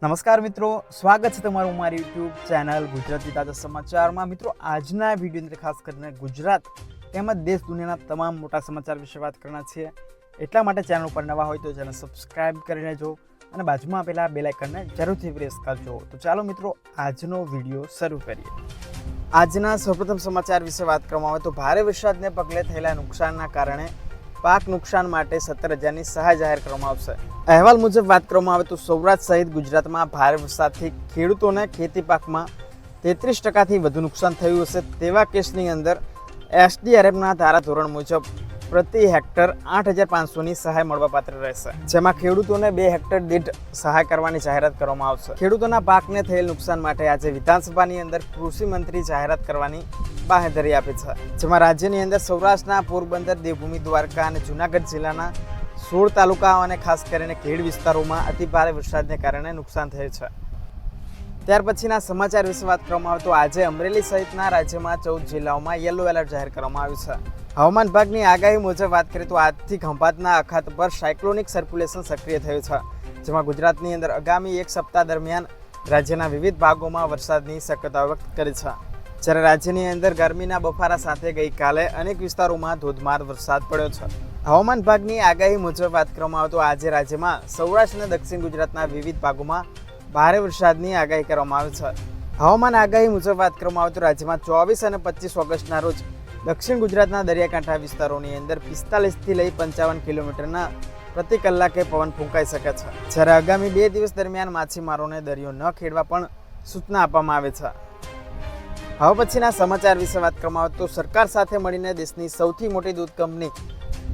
નમસ્કાર મિત્રો, સ્વાગત છે તમારું મારી યુટ્યુબ ચેનલ ગુજરાતી તાજા સમાચારમાં। મિત્રો, આજના વિડીયોની અંદર ખાસ કરીને ગુજરાત તેમજ દેશ દુનિયાના તમામ મોટા સમાચાર વિશે વાત કરવાના છીએ। એટલા માટે ચેનલ ઉપર નવા હોય તો ચેનલ સબસ્ક્રાઇબ કરી લેજો અને બાજુમાં આપેલા બેલ આઇકનને જરૂરથી પ્રેસ કરજો। તો ચાલો મિત્રો, આજનો વિડીયો શરૂ કરીએ। આજના સૌપ્રથમ સમાચાર વિશે વાત કરવામાં આવે તો ભારે વરસાદને પગલે થયેલા નુકસાનના કારણે પાક નુકસાન માટે 17,000ની સહાય જાહેર કરવામાં આવશે। અહેવાલ મુજબ વાત કરવામાં આવે તો સૌરાષ્ટ્ર સહિત ગુજરાતમાં ભારે વરસાદથી ખેડૂતોને ખેતી પાકમાં 33%થી વધુ નુકસાન થયું હશે। તેવા કેસની અંદર એસડીઆરએફના ધારાધોરણ મુજબ પ્રતિ હેક્ટર 8,500ની સહાય મળવાપાત્ર રહેશે, જેમાં ખેડૂતોને 2 હેક્ટર દીઠ સહાય કરવાની જાહેરાત કરવામાં આવશે। ખેડૂતોના પાકને થયેલ નુકસાન માટે આજે વિધાનસભાની અંદર કૃષિ મંત્રી જાહેરાત કરવાની બાહેધરી આપી છે, જેમાં રાજ્યની અંદર સૌરાષ્ટ્રના પોરબંદર, દેવભૂમિ, દ્વારકા અને જૂનાગઢ જિલ્લાના 16 તાલુકાઓ અને ખાસ કરીને ખેડ વિસ્તારોમાં અતિ ભારે વરસાદને કારણે નુકસાન થયું છે। ત્યાર પછીના સમાચાર વિશે વાત કરવામાં આવે તો આજે અમરેલી સહિતના રાજ્યમાં 14 જિલ્લાઓમાં યલો એલર્ટ જાહેર કરવામાં આવ્યું છે। હવામાન વિભાગની આગાહી મુજબ વાત કરીએ તો આજથી ખંભાતના અખાત પર સાયક્લોનિક સર્ક્યુલેશન સક્રિય થયું છે, જેમાં ગુજરાતની અંદર આગામી એક સપ્તાહ દરમિયાન રાજ્યના વિવિધ ભાગોમાં વરસાદની શક્યતા વ્યક્ત કરી છે। જ્યારે રાજ્યની અંદર ગરમીના બફારા સાથે ગઈકાલે અનેક વિસ્તારોમાં ધોધમાર વરસાદ પડ્યો છે। હવામાન વિભાગની આગાહી મુજબ વાત કરવામાં આવે તો આજે રાજ્યમાં સૌરાષ્ટ્ર અને દક્ષિણ ગુજરાતના વિવિધ ભાગોમાં ભારે વરસાદની આગાહી કરવામાં આવી છે। હવામાન આગાહી મુજબ વાત કરવામાં આવે તો રાજ્યમાં 24 અને 25 ઓગસ્ટના રોજ દક્ષિણ ગુજરાતના દરિયાકાંઠા વિસ્તારોની અંદર 45થી લઈ 55 કિલોમીટરના પ્રતિ કલાકે પવન ફૂંકાઈ શકે છે, જ્યારે આગામી 2 દિવસ દરમિયાન માછીમારોને દરિયો ન ખેડવા પણ સૂચના આપવામાં આવે છે। હવે પછીના સમાચાર વિશે વાત કરવામાં આવે તો સરકાર સાથે મળીને દેશની સૌથી મોટી દૂધ કંપની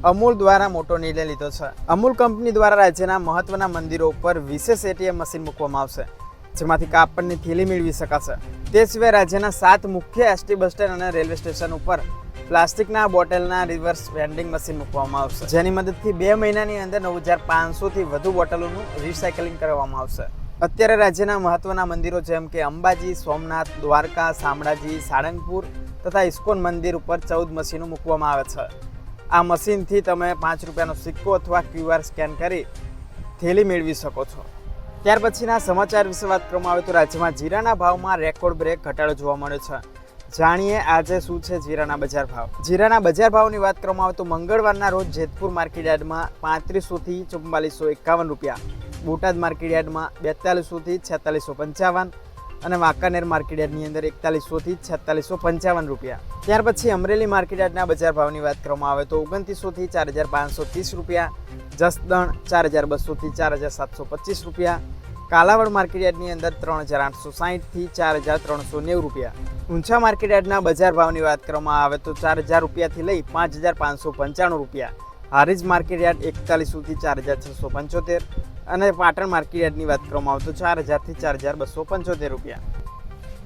અમૂલ દ્વારા મોટો નિર્ણય લીધો છે। અમૂલ કંપની દ્વારા રાજ્યના મહત્વના મંદિરો ઉપર વિશેષ એટીએમ મશીન મૂકવામાં આવશે, જેમાંથી કાપડની થેલી મેળવી શકાશે। તે સિવાય રાજ્યના 7 મુખ્ય એસટી બસ સ્ટેન્ડ અને રેલવે સ્ટેશન ઉપર પ્લાસ્ટિકના બોટલના રિવર્સ વેન્ડિંગ મશીન મૂકવામાં આવશે, જેની મદદથી 2 મહિનાની અંદર 9,500થી વધુ બોટલોનું રિસાયકલિંગ કરવામાં આવશે। અત્યારે રાજ્યના મહત્વના મંદિરો જેમ કે અંબાજી, સોમનાથ, દ્વારકા, શામળાજી, સાળંગપુર તથા ઇસ્કોન મંદિર ઉપર 14 મશીનો મૂકવામાં આવે છે। આ મશીનથી તમે 5 રૂપિયાનો સિક્કો અથવા QR સ્કેન કરી થેલી મેળવી શકો છો। ત્યાર પછીના સમાચાર વિશે વાત કરવામાં આવે તો રાજ્યમાં જીરાના ભાવમાં રેકોર્ડ બ્રેક ઘટાડો જોવા મળ્યો છે। જાણીએ આજે શું છે જીરાના બજાર ભાવ। જીરાના બજાર ભાવની વાત કરવામાં આવે તો મંગળવારના રોજ જેતપુર માર્કેટ યાર્ડમાં 3500થી 4451 રૂપિયા, બોટાદ માર્કેટ યાર્ડમાં 4200થી 4655 અને વાંકાનેર માર્કેટ યાર્ડની અંદર 4100થી 4655 રૂપિયા। ત્યાર પછી અમરેલી માર્કેટ યાર્ડના બજાર ભાવની વાત કરવામાં આવે તો 2900થી 4530 રૂપિયા, જસદણ 4200થી 4725 રૂપિયા, કાલાવડ માર્કેટ યાર્ડની અંદર 3860થી 4390 રૂપિયા। ઊંચા માર્કેટ યાર્ડના બજાર ભાવની વાત કરવામાં આવે તો 4000 રૂપિયાથી લઈ 5595 રૂપિયા, હારીજ માર્કેટ યાર્ડ 4100થી 4675 અને પાટણ માર્કેટ યાર્ડની વાત કરવામાં આવે તો 4000થી 4275 રૂપિયા।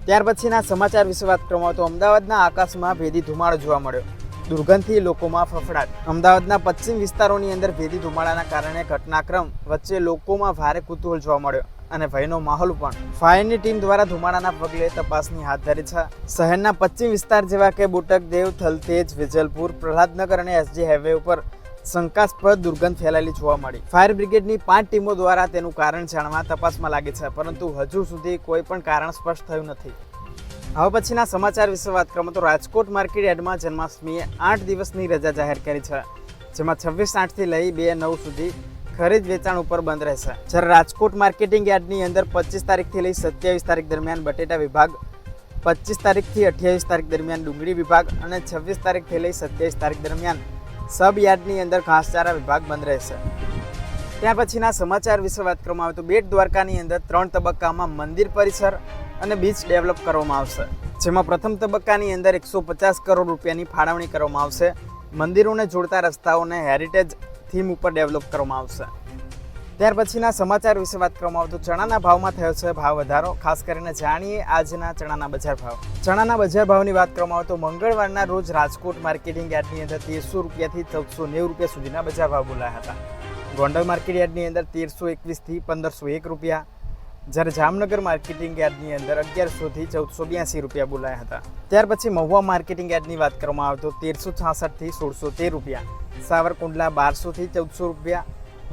ત્યાર પછીના સમાચાર વિશે વાત કરવામાં આવે તો અમદાવાદના આકાશમાં ભેદી ધુમાડો જોવા મળ્યો, દુર્ગંધથી લોકોમાં ફફડાટ। અમદાવાદના પશ્ચિમ વિસ્તારોની અંદર ભેદી ધુમાડાના કારણે ઘટનાક્રમ વચ્ચે લોકોમાં ભારે કુતૂહલ જોવા મળ્યો અને ભયનો માહોલ પણ। ફાયરની ટીમ દ્વારા ધુમાડાના પગલે તપાસની હાથ ધરી છે। શહેરના પશ્ચિમ વિસ્તાર જેવા કે બુટકદેવ, થલતેજ, વેજલપુર, પ્રહલાદનગર અને SG હાઈવે ઉપર શંકાસ્પદ દુર્ગંધ ફેલાયેલી જોવા મળી। ફાયર બ્રિગેડની 5 ટીમો દ્વારા તેનું કારણ જાણવા તપાસમાં લાગી છે, પરંતુ હજુ સુધી કોઈ પણ કારણ સ્પષ્ટ થયું નથી। હવે પછીના સમાચાર વિશે વાત કરવામાં તો રાજકોટ માર્કેટ યાર્ડમાં જન્માષ્ટમીએ 8 દિવસની રજા જાહેર કરી છે, જેમાં 26/8થી લઈ 2/9 સુધી ખરીદ વેચાણ ઉપર બંધ રહેશે। જ્યારે રાજકોટ માર્કેટિંગ યાર્ડની અંદર 25 તારીખથી લઈ 27 તારીખ દરમિયાન બટેટા વિભાગ, 25 તારીખથી 28 તારીખ દરમિયાન ડુંગળી વિભાગ અને 26 તારીખથી લઈ 27 તારીખ દરમિયાન સબ યાર્ડની અંદર ઘાસચારા વિભાગ બંધ રહેશે। ત્યાર પછીના સમાચાર વિશે વાત કરવામાં આવે તો બેટ દ્વારકાની અંદર 3 તબક્કામાં મંદિર પરિસર અને બીચ ડેવલપ કરવામાં આવશે, જેમાં પ્રથમ તબક્કાની અંદર 150 કરોડ રૂપિયાની ફાળવણી કરવામાં આવશે। મંદિરોને જોડતા રસ્તાઓને હેરિટેજ થીમ ઉપર ડેવલપ કરવામાં આવશે। ત્યાર પછીના સમાચાર વિશે વાત કરવામાં આવે તો ચણાના ભાવમાં થયો છે ભાવ વધારો। ખાસ કરીને જાણીએ આજના ચણાના બજાર ભાવ। ચણાના બજાર ભાવની વાત કરવામાં આવે તો મંગળવારના રોજ રાજકોટ માર્કેટિંગ યાર્ડની અંદર 1300 રૂપિયાથી 1490 રૂપિયા સુધીના બજાર ભાવ બોલાયા હતા। ગોંડલ માર્કેટ યાર્ડની અંદર 1321થી 1501 રૂપિયા, જ્યારે જામનગર માર્કેટિંગ યાર્ડની અંદર 1100થી 1482 રૂપિયા બોલાયા હતા। ત્યાર પછી મહુવા માર્કેટિંગ યાર્ડની વાત કરવામાં આવે તો 1366થી 1613 રૂપિયા, સાવરકુંડલા 1200થી 1400 રૂપિયા,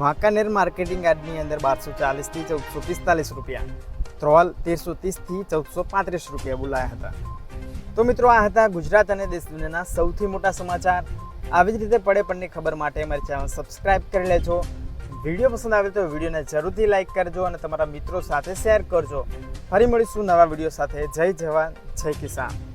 વાંકાનેર માર્કેટિંગ યાર્ડની અંદર 1240 થી 1445 રૂપિયા, ત્રોલ 1330 થી 1435 રૂપિયા બોલાયા હતા. તો મિત્રો આ હતા ગુજરાત અને દેશ દુનિયાના સૌથી મોટા સમાચાર. આવી જ રીતે પડે પડની ખબર માટે અમારી ચેનલ સબસ્ક્રાઇબ કરી લેજો. વિડીયો પસંદ આવે તો વિડીયોને જરૂરથી લાઇક કરજો અને તમારા મિત્રો સાથે શેર કરજો. ફરી મળીશું નવા વિડીયો સાથે. જય જવાન, જય કિસાન.